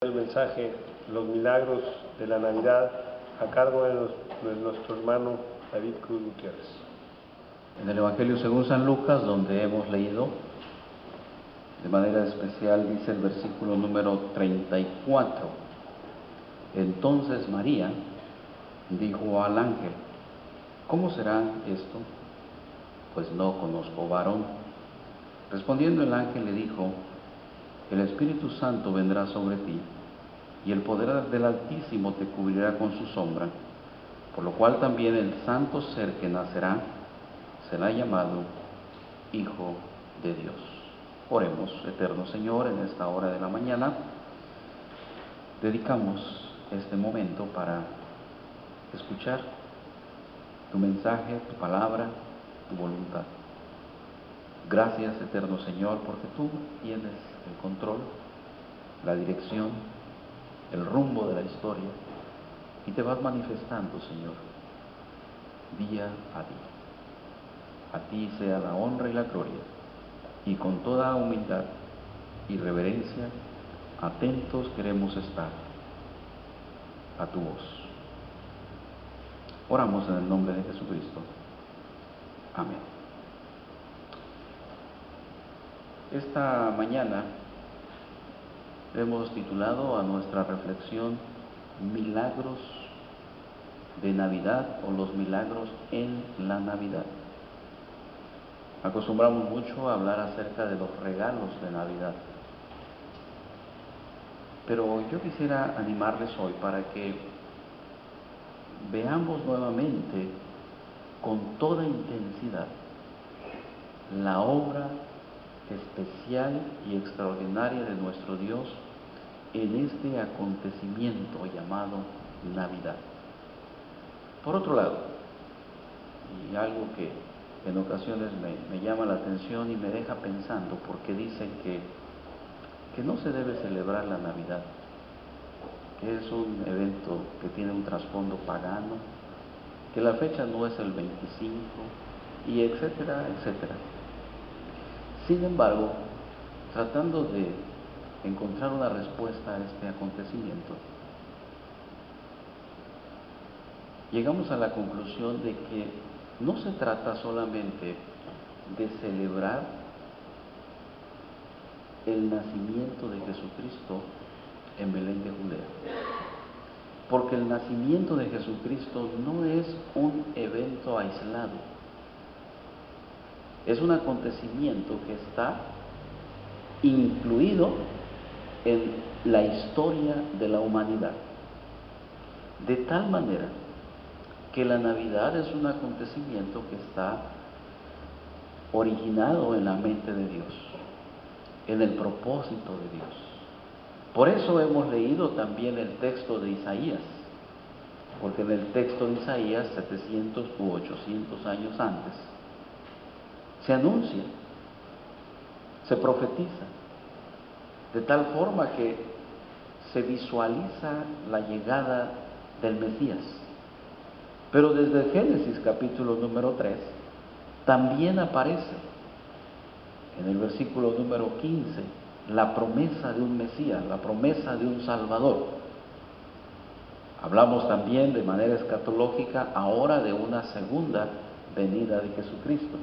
El mensaje, los milagros de la Navidad, a cargo de nuestro hermano David Cruz Gutiérrez. En el Evangelio según San Lucas, donde hemos leído, de manera especial dice el versículo número 34. Entonces María dijo al ángel: ¿cómo será esto? Pues no conozco varón. Respondiendo el ángel le dijo: el Espíritu Santo vendrá sobre ti, y el poder del Altísimo te cubrirá con su sombra, por lo cual también el santo ser que nacerá será llamado Hijo de Dios. Oremos. Eterno Señor, en esta hora de la mañana dedicamos este momento para escuchar tu mensaje, tu palabra, tu voluntad. Gracias, eterno Señor, porque tú tienes el control, la dirección, el rumbo de la historia, y te vas manifestando, Señor, día a día. A ti sea la honra y la gloria, y con toda humildad y reverencia, atentos queremos estar a tu voz. Oramos en el nombre de Jesucristo. Amén. Esta mañana hemos titulado a nuestra reflexión Milagros de Navidad, o los milagros en la Navidad. Acostumbramos mucho a hablar acerca de los regalos de Navidad, pero yo quisiera animarles hoy para que veamos nuevamente con toda intensidad la obra especial y extraordinaria de nuestro Dios en este acontecimiento llamado Navidad. Por otro lado, y algo que en ocasiones me llama la atención y me deja pensando, porque dice que no se debe celebrar la Navidad, que es un evento que tiene un trasfondo pagano, que la fecha no es el 25, y etcétera, etcétera. Sin embargo, tratando de encontrar una respuesta a este acontecimiento, llegamos a la conclusión de que no se trata solamente de celebrar el nacimiento de Jesucristo en Belén de Judea, porque el nacimiento de Jesucristo no es un evento aislado. Es un acontecimiento que está incluido en la historia de la humanidad, de tal manera que la Navidad es un acontecimiento que está originado en la mente de Dios, en el propósito de Dios. Por eso hemos leído también el texto de Isaías, porque en el texto de Isaías, 700 u 800 años antes, se anuncia, se profetiza, de tal forma que se visualiza la llegada del Mesías. Pero desde Génesis capítulo número 3, también aparece en el versículo número 15 la promesa de un Mesías, la promesa de un Salvador. Hablamos también de manera escatológica ahora de una segunda venida de Jesucristo.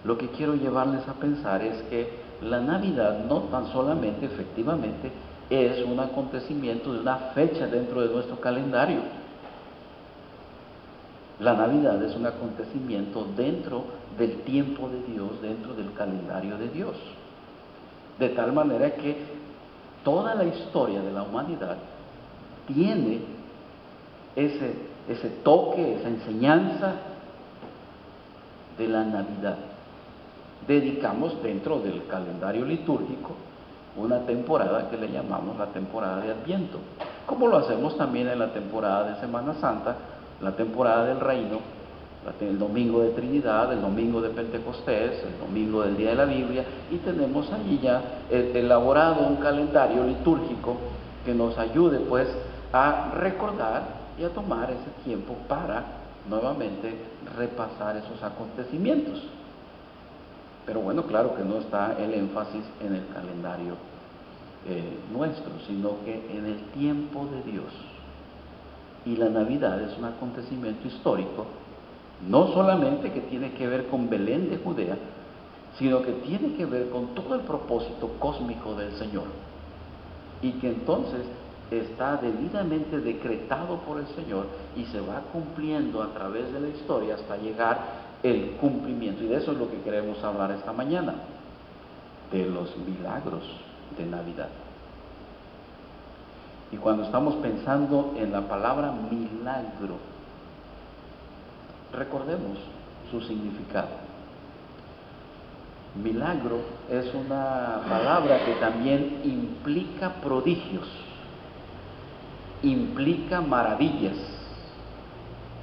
Lo que quiero llevarles a pensar es que la Navidad no tan solamente, efectivamente, es un acontecimiento de una fecha dentro de nuestro calendario. La Navidad es un acontecimiento dentro del tiempo de Dios, dentro del calendario de Dios. De tal manera que toda la historia de la humanidad tiene ese toque, esa enseñanza de la Navidad. Dedicamos dentro del calendario litúrgico una temporada que le llamamos la temporada de Adviento, como lo hacemos también en la temporada de Semana Santa, la temporada del Reino, el domingo de Trinidad, el domingo de Pentecostés, el domingo del Día de la Biblia, y tenemos allí ya elaborado un calendario litúrgico que nos ayude pues a recordar y a tomar ese tiempo para nuevamente repasar esos acontecimientos. Pero bueno, claro que no está el énfasis en el calendario nuestro, sino que en el tiempo de Dios. Y la Navidad es un acontecimiento histórico, no solamente que tiene que ver con Belén de Judea, sino que tiene que ver con todo el propósito cósmico del Señor, y que entonces está debidamente decretado por el Señor y se va cumpliendo a través de la historia hasta llegar el cumplimiento. Y de eso es lo que queremos hablar esta mañana, de los milagros de Navidad. Y cuando estamos pensando en la palabra milagro, recordemos su significado. Milagro es una palabra que también implica prodigios, implica maravillas,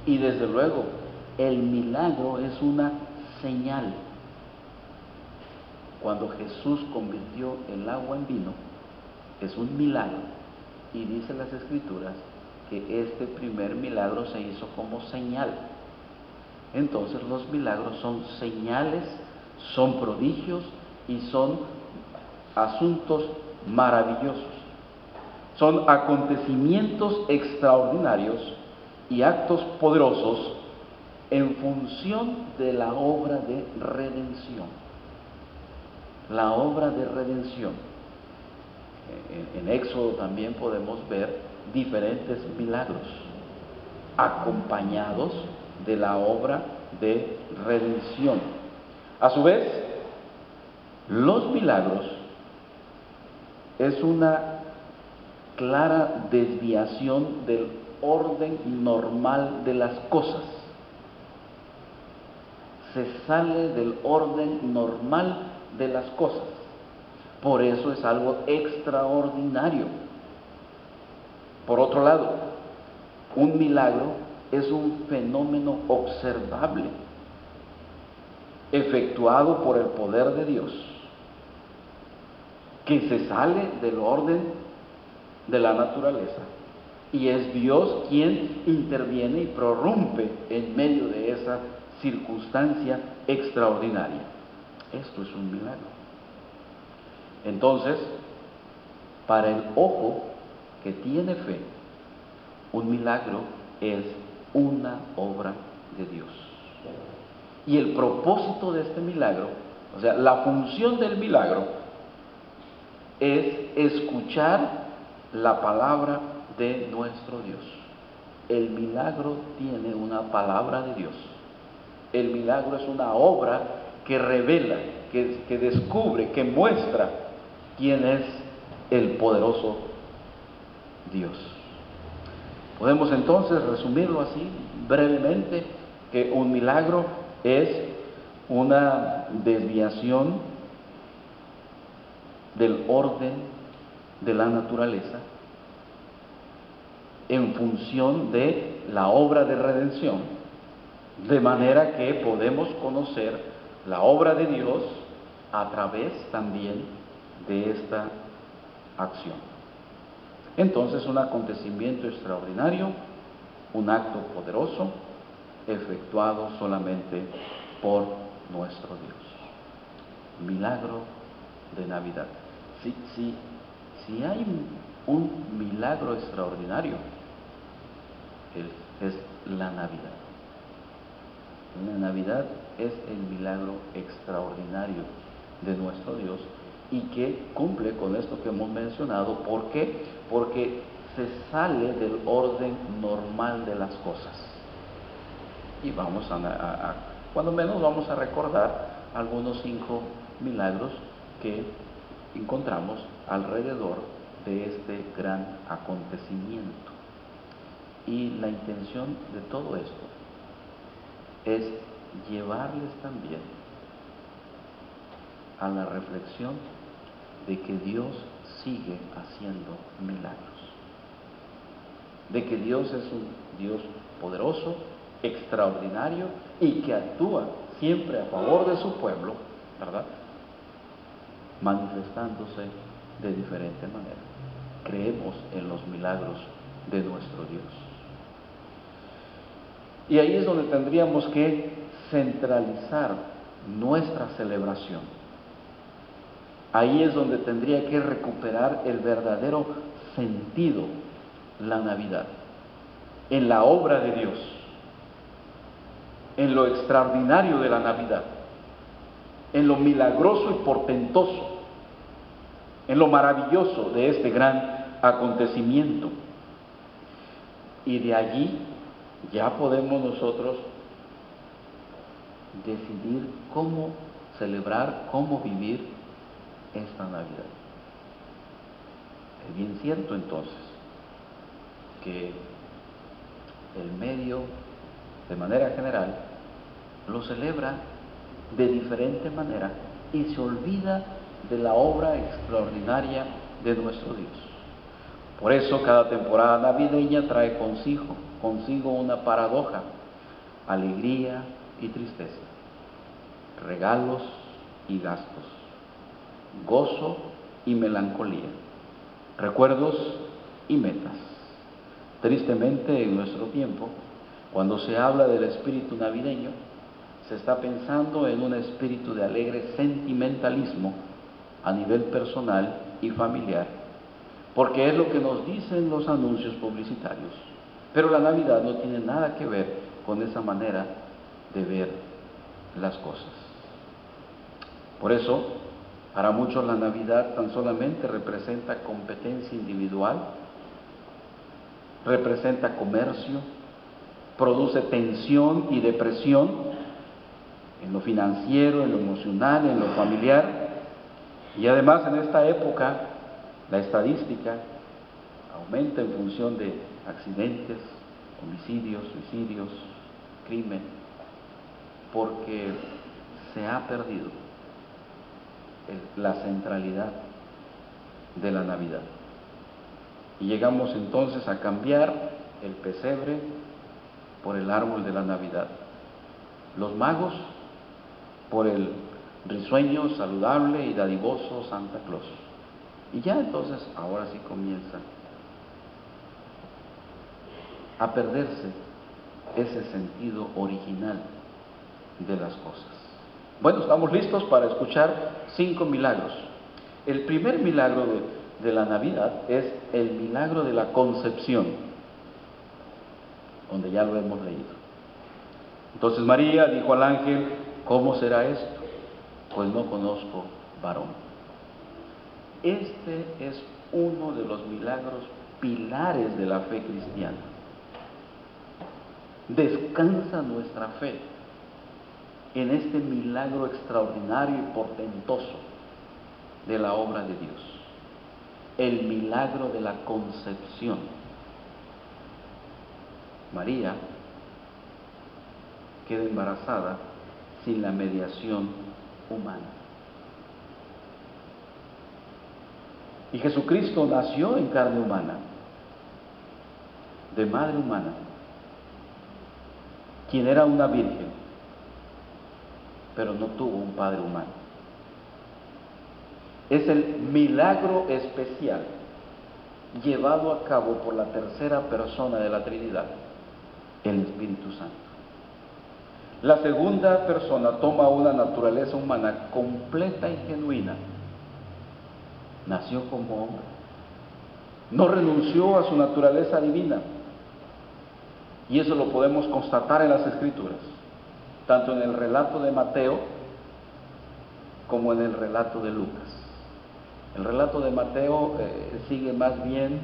y desde luego el milagro es una señal. Cuando Jesús convirtió el agua en vino, es un milagro, y dice las Escrituras que este primer milagro se hizo como señal. Entonces los milagros son señales, son prodigios y son asuntos maravillosos. Son acontecimientos extraordinarios y actos poderosos en función de la obra de redención. La obra de redención. En Éxodo también podemos ver diferentes milagros acompañados de la obra de redención. A su vez, los milagros es una clara desviación del orden normal de las cosas. Se sale del orden normal de las cosas. Por eso es algo extraordinario. Por otro lado, un milagro es un fenómeno observable, efectuado por el poder de Dios, que se sale del orden de la naturaleza, y es Dios quien interviene y prorrumpe en medio de esa circunstancia extraordinaria. Esto es un milagro. Entonces, para el ojo que tiene fe, un milagro es una obra de Dios. Y el propósito de este milagro, o sea, la función del milagro, es escuchar la palabra de nuestro Dios. El milagro tiene una palabra de Dios. El milagro es una obra que revela, que descubre, que muestra quién es el poderoso Dios. Podemos entonces resumirlo así brevemente, que un milagro es una desviación del orden de la naturaleza en función de la obra de redención, de manera que podemos conocer la obra de Dios a través también de esta acción. Entonces, un acontecimiento extraordinario, un acto poderoso, efectuado solamente por nuestro Dios. Milagro de Navidad. Si hay un milagro extraordinario, es la Navidad. La Navidad es el milagro extraordinario de nuestro Dios, y que cumple con esto que hemos mencionado. ¿Por qué? Porque se sale del orden normal de las cosas. Y vamos cuando menos vamos a recordar algunos 5 milagros que encontramos alrededor de este gran acontecimiento. Y la intención de todo esto es llevarles también a la reflexión de que Dios sigue haciendo milagros, de que Dios es un Dios poderoso, extraordinario, y que actúa siempre a favor de su pueblo, ¿verdad?, manifestándose de diferente manera. Creemos en los milagros de nuestro Dios. Y ahí es donde tendríamos que centralizar nuestra celebración. Ahí es donde tendría que recuperar el verdadero sentido la Navidad, en la obra de Dios, en lo extraordinario de la Navidad, en lo milagroso y portentoso, en lo maravilloso de este gran acontecimiento. Y de allí ya podemos nosotros decidir cómo celebrar, cómo vivir esta Navidad. Es bien cierto entonces que el medio, de manera general, lo celebra de diferente manera y se olvida de la obra extraordinaria de nuestro Dios. Por eso cada temporada navideña trae consigo una paradoja, alegría y tristeza, regalos y gastos, gozo y melancolía, recuerdos y metas. Tristemente, en nuestro tiempo, cuando se habla del espíritu navideño, se está pensando en un espíritu de alegre sentimentalismo a nivel personal y familiar, porque es lo que nos dicen los anuncios publicitarios. Pero la Navidad no tiene nada que ver con esa manera de ver las cosas. Por eso, para muchos la Navidad tan solamente representa competencia individual, representa comercio, produce tensión y depresión en lo financiero, en lo emocional, en lo familiar. Y además en esta época la estadística aumenta en función de accidentes, homicidios, suicidios, crimen, porque se ha perdido la centralidad de la Navidad. Y llegamos entonces a cambiar el pesebre por el árbol de la Navidad, los magos por el risueño, saludable y dadivoso Santa Claus. Y ya entonces, ahora sí comienza a perderse ese sentido original de las cosas. Bueno, estamos listos para escuchar 5 milagros. El primer milagro de la Navidad es el milagro de la concepción, donde ya lo hemos leído. Entonces María dijo al ángel: ¿cómo será esto? Pues no conozco varón. Este es uno de los milagros pilares de la fe cristiana. Descansa nuestra fe en este milagro extraordinario y portentoso de la obra de Dios, el milagro de la concepción. María queda embarazada sin la mediación humana. Y Jesucristo nació en carne humana, de madre humana, quien era una virgen, pero no tuvo un padre humano. Es el milagro especial llevado a cabo por la tercera persona de la Trinidad, el Espíritu Santo. La segunda persona toma una naturaleza humana completa y genuina. Nació como hombre. No renunció a su naturaleza divina. Y eso lo podemos constatar en las Escrituras, tanto en el relato de Mateo como en el relato de Lucas. El relato de Mateo sigue más bien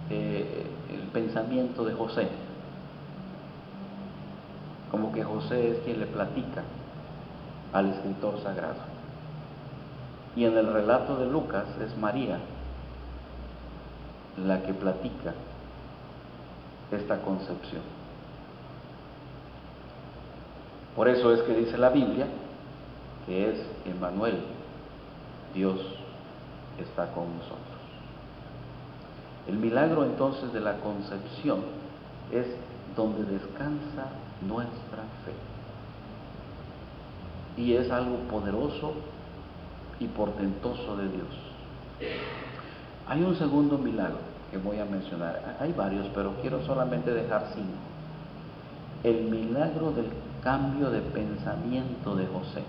el pensamiento de José, como que José es quien le platica al escritor sagrado. Y en el relato de Lucas es María la que platica esta concepción. Por eso es que dice la Biblia que es Emmanuel, Dios está con nosotros. El milagro entonces de la concepción es donde descansa nuestra fe. Y es algo poderoso y portentoso de Dios. Hay un segundo milagro que voy a mencionar. Hay varios, pero quiero solamente dejar 5. El milagro del cambio de pensamiento de José.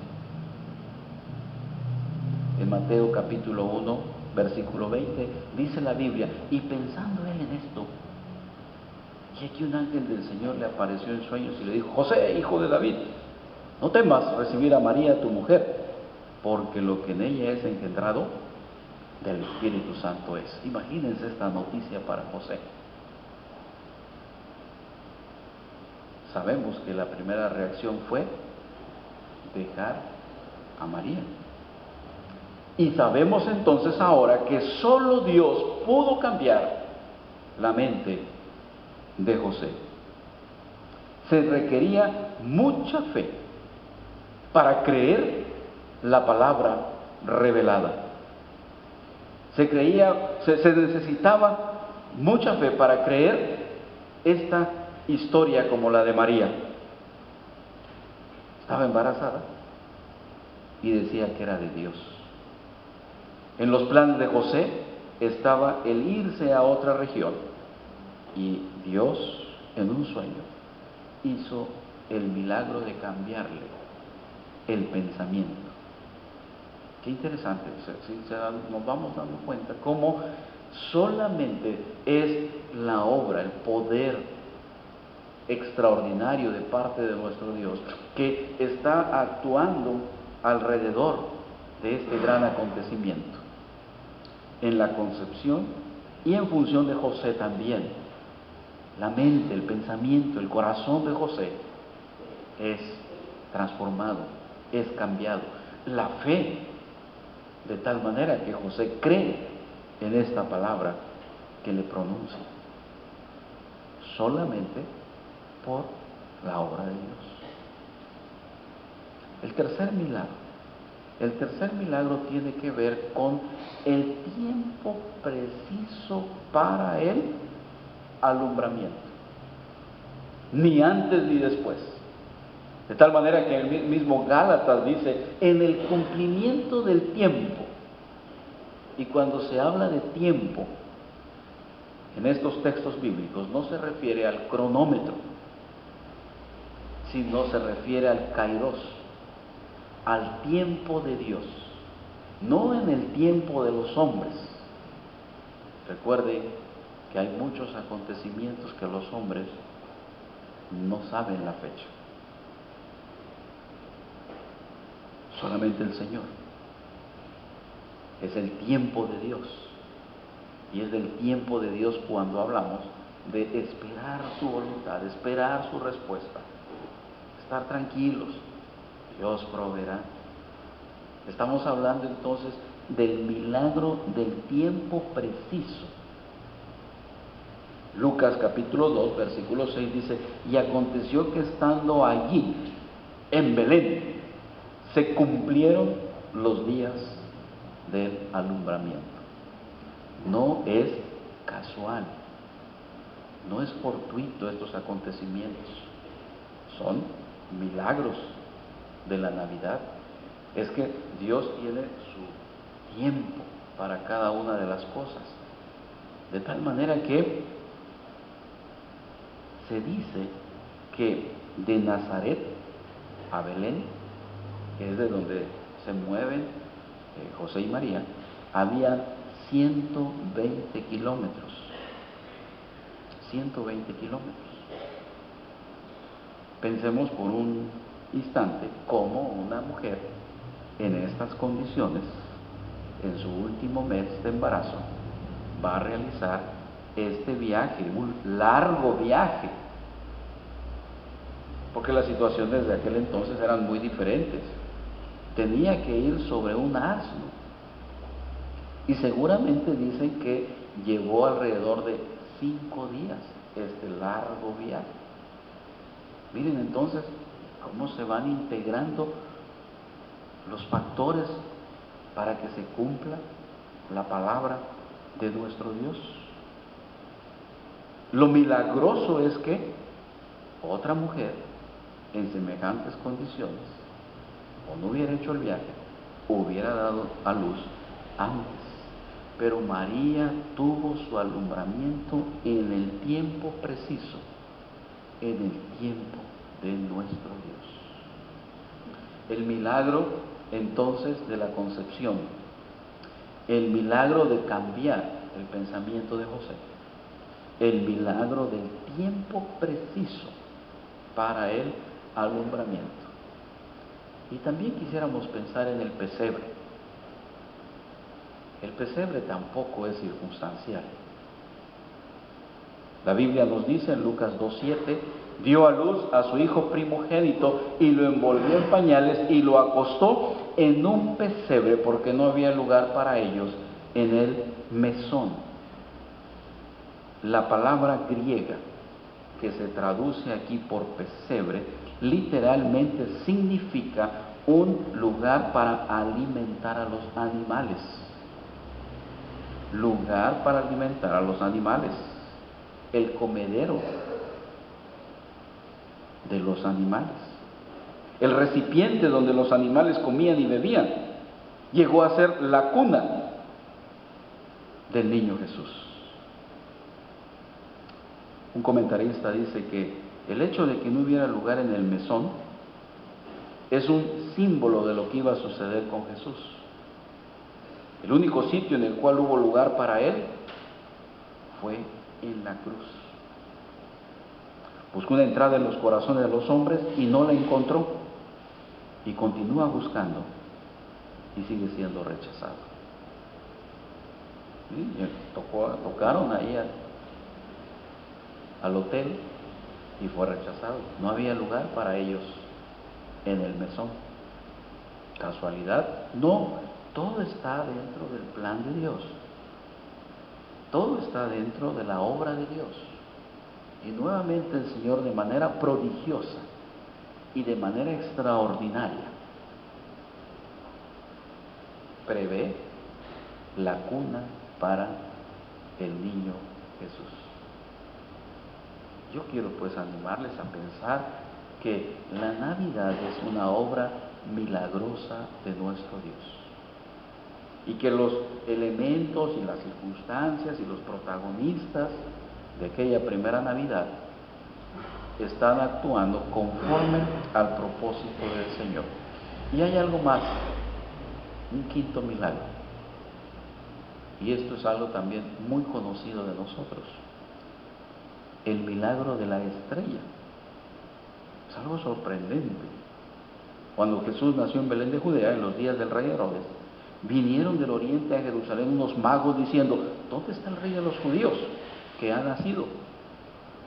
En Mateo capítulo 1, versículo 20, dice la Biblia, y pensando él en esto, y aquí un ángel del Señor le apareció en sueños y le dijo: José, hijo de David, no temas recibir a María tu mujer, porque lo que en ella es engendrado del Espíritu Santo es. Imagínense esta noticia para José. Sabemos que la primera reacción fue dejar a María. Y sabemos entonces ahora que solo Dios pudo cambiar la mente de José. Se requería mucha fe para creer la palabra revelada. Se necesitaba mucha fe para creer esta historia como la de María. Estaba embarazada y decía que era de Dios. En los planes de José estaba el irse a otra región, y Dios, en un sueño, hizo el milagro de cambiarle el pensamiento. Qué interesante, nos vamos dando cuenta cómo solamente es la obra, el poder extraordinario de parte de nuestro Dios que está actuando alrededor de este gran acontecimiento, en la concepción y en función de José también. La mente, el pensamiento, el corazón de José es transformado, es cambiado. La fe, de tal manera que José cree en esta palabra que le pronuncia, solamente por la obra de Dios. El tercer milagro tiene que ver con el tiempo preciso para el alumbramiento, ni antes ni después. De tal manera que el mismo Gálatas dice, en el cumplimiento del tiempo. Y cuando se habla de tiempo en estos textos bíblicos, no se refiere al cronómetro, sino se refiere al kairos, al tiempo de Dios, no en el tiempo de los hombres. Recuerde que hay muchos acontecimientos que los hombres no saben la fecha. Solamente el Señor. Es el tiempo de Dios. Y es del tiempo de Dios cuando hablamos de esperar su voluntad, esperar su respuesta. Estar tranquilos, Dios proveerá. Estamos hablando entonces del milagro del tiempo preciso. Lucas capítulo 2, versículo 6 dice, y aconteció que estando allí, en Belén, se cumplieron los días del alumbramiento. No es casual, no es fortuito estos acontecimientos, son milagros de la Navidad. Es que Dios tiene su tiempo para cada una de las cosas, de tal manera que se dice que de Nazaret a Belén, que es de donde se mueven José y María, había 120 kilómetros. 120 kilómetros. Pensemos por un instante cómo una mujer en estas condiciones, en su último mes de embarazo, va a realizar este viaje, un largo viaje, porque las situaciones de aquel entonces eran muy diferentes. Tenía que ir sobre un asno, y seguramente dicen que llevó alrededor de 5 días este largo viaje. Miren entonces cómo se van integrando los factores para que se cumpla la palabra de nuestro Dios. Lo milagroso es que otra mujer en semejantes condiciones, o no hubiera hecho el viaje, hubiera dado a luz antes. Pero María tuvo su alumbramiento en el tiempo preciso, en el tiempo de nuestro Dios. El milagro entonces de la concepción el milagro de cambiar el pensamiento de José, el milagro del tiempo preciso para el alumbramiento. Y también quisiéramos pensar en el pesebre. El pesebre tampoco es circunstancial. La Biblia nos dice en Lucas 2:7, dio a luz a su hijo primogénito y lo envolvió en pañales y lo acostó en un pesebre porque no había lugar para ellos en el mesón. La palabra griega que se traduce aquí por pesebre literalmente significa un lugar para alimentar a los animales. Lugar para alimentar a los animales. El comedero de los animales. El recipiente donde los animales comían y bebían llegó a ser la cuna del niño Jesús. Un comentarista dice que el hecho de que no hubiera lugar en el mesón es un símbolo de lo que iba a suceder con Jesús. El único sitio en el cual hubo lugar para él fue en la cruz. Buscó una entrada en los corazones de los hombres y no la encontró. Y continúa buscando y sigue siendo rechazado. ¿Sí? Tocaron ahí al hotel y fue rechazado. No había lugar para ellos en el mesón. ¿Casualidad? No, todo está dentro del plan de Dios. Todo está dentro de la obra de Dios. Y nuevamente el Señor, de manera prodigiosa y de manera extraordinaria, prevé la cuna para el niño Jesús. Yo quiero pues animarles a pensar que la Navidad es una obra milagrosa de nuestro Dios. Y que los elementos y las circunstancias y los protagonistas de aquella primera Navidad están actuando conforme al propósito del Señor. Y hay algo más, un quinto milagro. Y esto es algo también muy conocido de nosotros. El milagro de la estrella. Es algo sorprendente. Cuando Jesús nació en Belén de Judea, en los días del rey Herodes, vinieron del oriente a Jerusalén unos magos diciendo, ¿dónde está el rey de los judíos que ha nacido?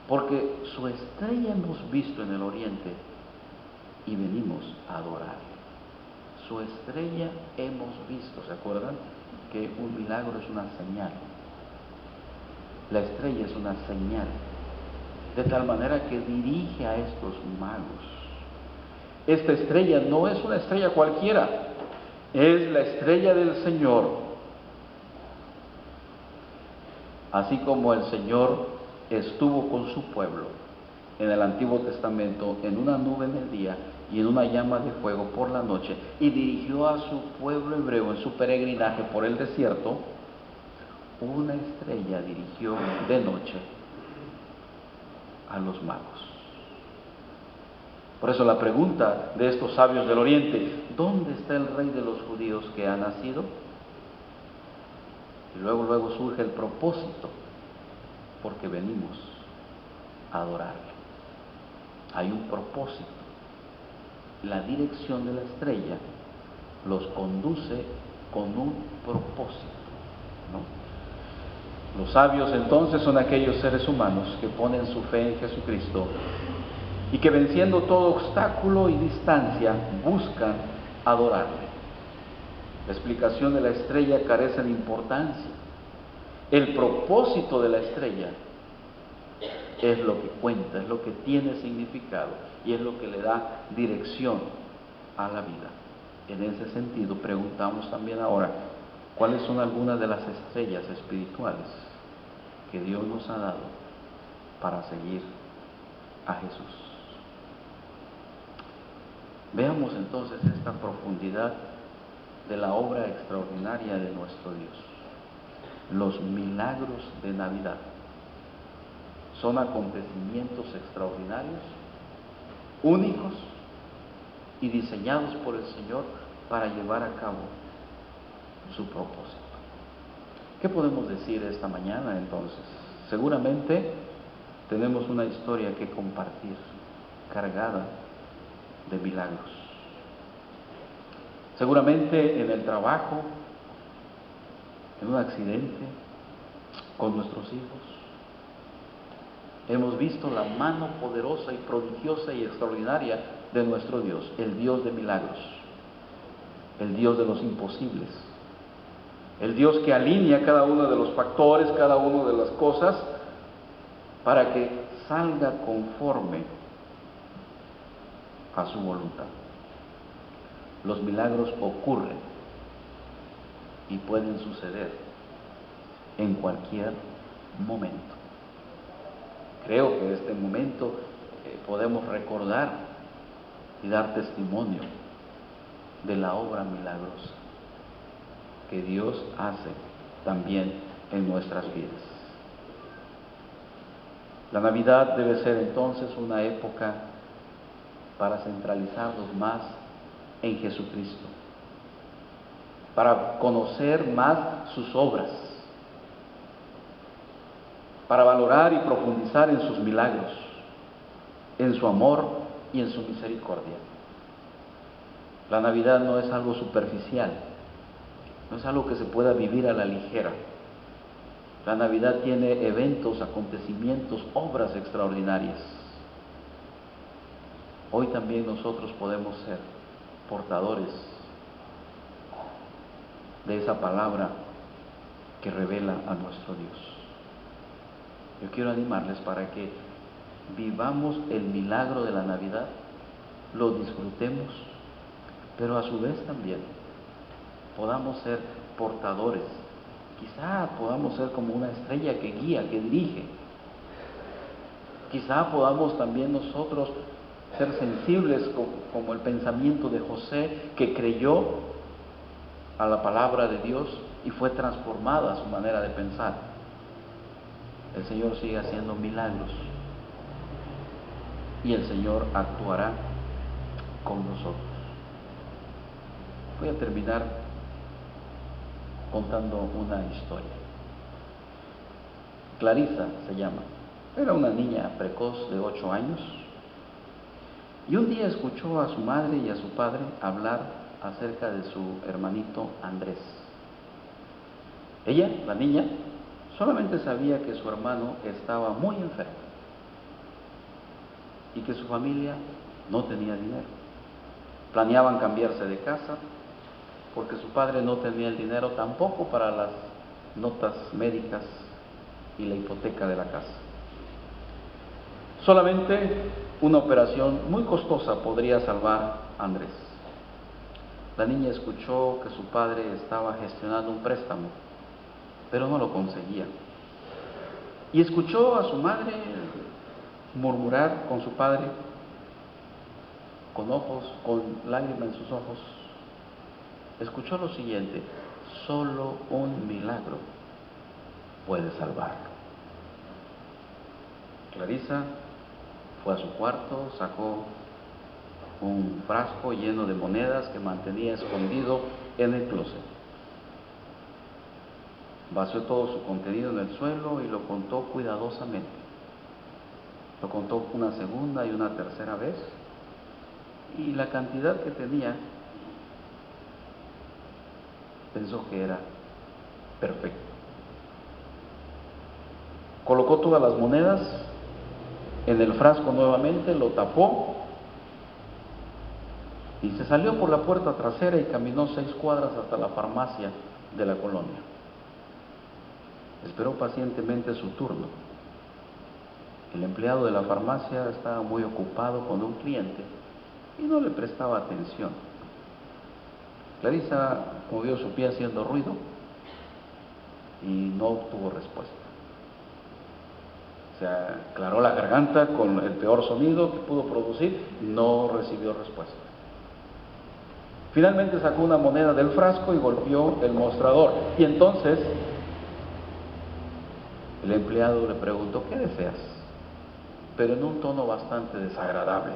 Porque su estrella hemos visto en el oriente y venimos a adorarle. Su estrella hemos visto, ¿se acuerdan? Que un milagro es una señal. La estrella es una señal, de tal manera que dirige a estos magos. Esta estrella no es una estrella cualquiera, es la estrella del Señor. Así como el Señor estuvo con su pueblo en el Antiguo Testamento en una nube en el día y en una llama de fuego por la noche, y dirigió a su pueblo hebreo en su peregrinaje por el desierto, una estrella dirigió de noche a los magos. Por eso la pregunta de estos sabios del oriente, ¿dónde está el rey de los judíos que ha nacido? Y luego surge el propósito, porque venimos a adorarle. Hay un propósito. La dirección de la estrella los conduce con un propósito, ¿no? Los sabios entonces son aquellos seres humanos que ponen su fe en Jesucristo y que, venciendo todo obstáculo y distancia, buscan adorarle. La explicación de la estrella carece de importancia. El propósito de la estrella es lo que cuenta, es lo que tiene significado y es lo que le da dirección a la vida. En ese sentido, preguntamos también ahora, ¿cuáles son algunas de las estrellas espirituales que Dios nos ha dado para seguir a Jesús? Veamos entonces esta profundidad de la obra extraordinaria de nuestro Dios. Los milagros de Navidad son acontecimientos extraordinarios, únicos y diseñados por el Señor para llevar a cabo su propósito. ¿Qué podemos decir esta mañana entonces? Seguramente tenemos una historia que compartir, cargada de milagros. Seguramente en el trabajo, en un accidente, con nuestros hijos, hemos visto la mano poderosa y prodigiosa y extraordinaria de nuestro Dios, el Dios de milagros, el Dios de los imposibles, el Dios que alinea cada uno de los factores, cada una de las cosas, para que salga conforme a su voluntad. Los milagros ocurren y pueden suceder en cualquier momento. Creo que en este momento podemos recordar y dar testimonio de la obra milagrosa que Dios hace también en nuestras vidas. La Navidad debe ser entonces una época para centralizarnos más en Jesucristo, para conocer más sus obras, para valorar y profundizar en sus milagros, en su amor y en su misericordia. La Navidad no es algo superficial, no es algo que se pueda vivir a la ligera. La Navidad tiene eventos, acontecimientos, obras extraordinarias. Hoy también nosotros podemos ser portadores de esa palabra que revela a nuestro Dios. Yo quiero animarles para que vivamos el milagro de la Navidad, lo disfrutemos, pero a su vez también podamos ser portadores. Quizá podamos ser como una estrella que guía, que dirige. Quizá podamos también nosotros ser sensibles como el pensamiento de José, que creyó a la palabra de Dios y fue transformada su manera de pensar. El Señor sigue haciendo milagros y el Señor actuará con nosotros. Voy a terminar contando una historia. Clarisa se llama. Era una niña precoz de 8 años y un día escuchó a su madre y a su padre hablar acerca de su hermanito Andrés. Ella, la niña, solamente sabía que su hermano estaba muy enfermo y que su familia no tenía dinero. Planeaban cambiarse de casa porque su padre no tenía el dinero tampoco para las notas médicas y la hipoteca de la casa. Solamente una operación muy costosa podría salvar a Andrés. La niña escuchó que su padre estaba gestionando un préstamo, pero no lo conseguía. Y escuchó a su madre murmurar con su padre, con lágrimas en sus ojos. Escuchó lo siguiente: solo un milagro puede salvarlo. Clarisa fue a su cuarto, sacó un frasco lleno de monedas que mantenía escondido en el closet. Vació todo su contenido en el suelo y lo contó cuidadosamente. Lo contó una segunda y una tercera vez, y la cantidad que tenía pensó que era perfecto. Colocó todas las monedas en el frasco nuevamente, lo tapó y se salió por la puerta trasera y caminó 6 cuadras hasta la farmacia de la colonia. Esperó pacientemente su turno. El empleado de la farmacia estaba muy ocupado con un cliente y no le prestaba atención. Clarisa movió su pie haciendo ruido y no obtuvo respuesta. Se aclaró la garganta con el peor sonido que pudo producir, no recibió respuesta. Finalmente sacó una moneda del frasco y golpeó el mostrador. Y entonces el empleado le preguntó: ¿qué deseas? Pero en un tono bastante desagradable.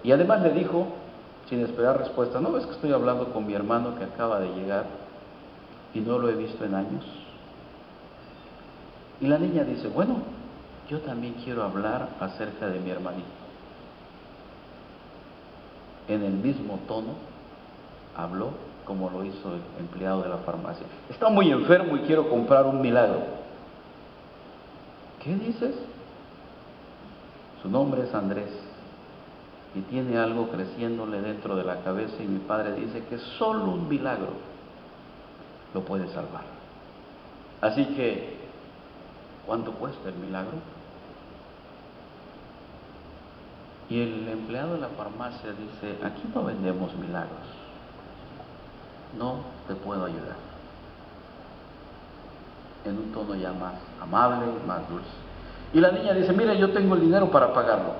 Y además le dijo, sin esperar respuesta: ¿no ves que estoy hablando con mi hermano que acaba de llegar? y no lo he visto en años. Y la niña dice, bueno, yo también quiero hablar acerca de mi hermanito. En el mismo tono habló como lo hizo el empleado de la farmacia. Está muy enfermo y quiero comprar un milagro. ¿Qué dices? Su nombre es Andrés y tiene algo creciéndole dentro de la cabeza y mi padre dice que solo un milagro lo puede salvar. Así que, ¿cuánto cuesta el milagro? Y el empleado de la farmacia dice, aquí no vendemos milagros, no te puedo ayudar. En un tono ya más amable, más dulce. Y la niña dice, mira, yo tengo el dinero para pagarlo.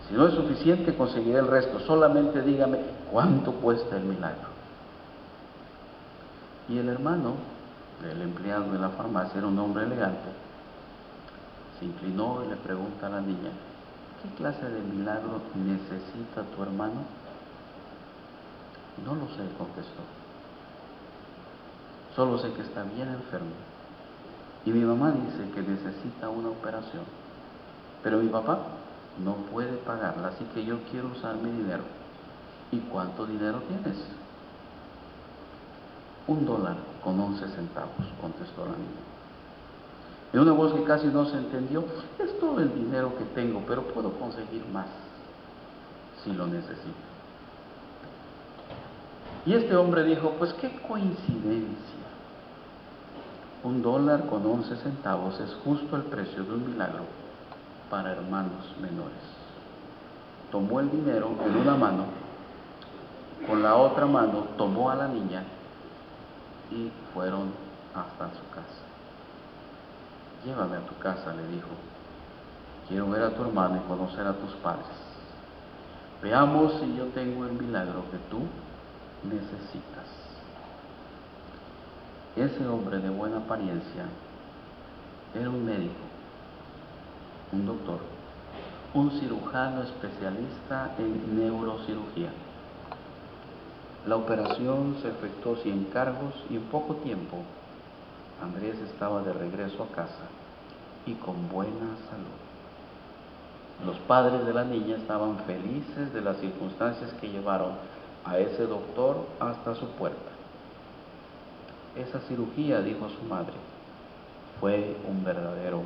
Si no es suficiente, conseguiré el resto. Solamente dígame cuánto cuesta el milagro. Y el hermano del empleado de la farmacia era un hombre elegante. Se inclinó y le pregunta a la niña, ¿qué clase de milagro necesita tu hermano? No lo sé, contestó. Solo sé que está bien enfermo. Y mi mamá dice que necesita una operación. Pero mi papá no puede pagarla, así que yo quiero usar mi dinero. ¿Y cuánto dinero tienes? $1.11, contestó la niña. En una voz que casi no se entendió, es todo el dinero que tengo, pero puedo conseguir más si lo necesito. Y este hombre dijo, pues qué coincidencia. $1.11 es justo el precio de un milagro para hermanos menores. Tomó el dinero en una mano, con la otra mano tomó a la niña y fueron hasta su casa. Llévame a tu casa, le dijo. Quiero ver a tu hermano y conocer a tus padres. Veamos si yo tengo el milagro que tú necesitas. Ese hombre de buena apariencia era un médico, un doctor, un cirujano especialista en neurocirugía. La operación se efectuó sin cargos y en poco tiempo Andrés estaba de regreso a casa y con buena salud. Los padres de la niña estaban felices de las circunstancias que llevaron a ese doctor hasta su puerta. Esa cirugía, dijo su madre, fue un verdadero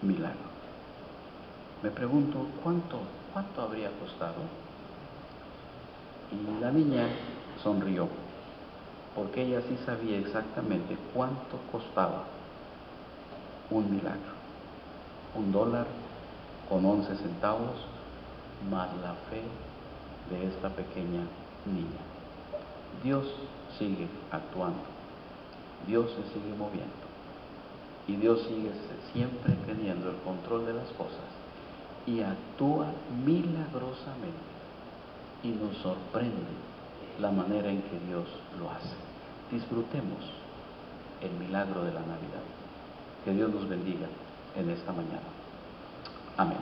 milagro. Me pregunto, ¿cuánto habría costado? Y la niña sonrió, porque ella sí sabía exactamente cuánto costaba un milagro. $1.11 más la fe de esta pequeña niña. Dios sigue actuando, Dios se sigue moviendo y Dios sigue siempre teniendo el control de las cosas y actúa milagrosamente y nos sorprende la manera en que Dios lo hace. Disfrutemos el milagro de la Navidad. Que Dios nos bendiga en esta mañana. Amén.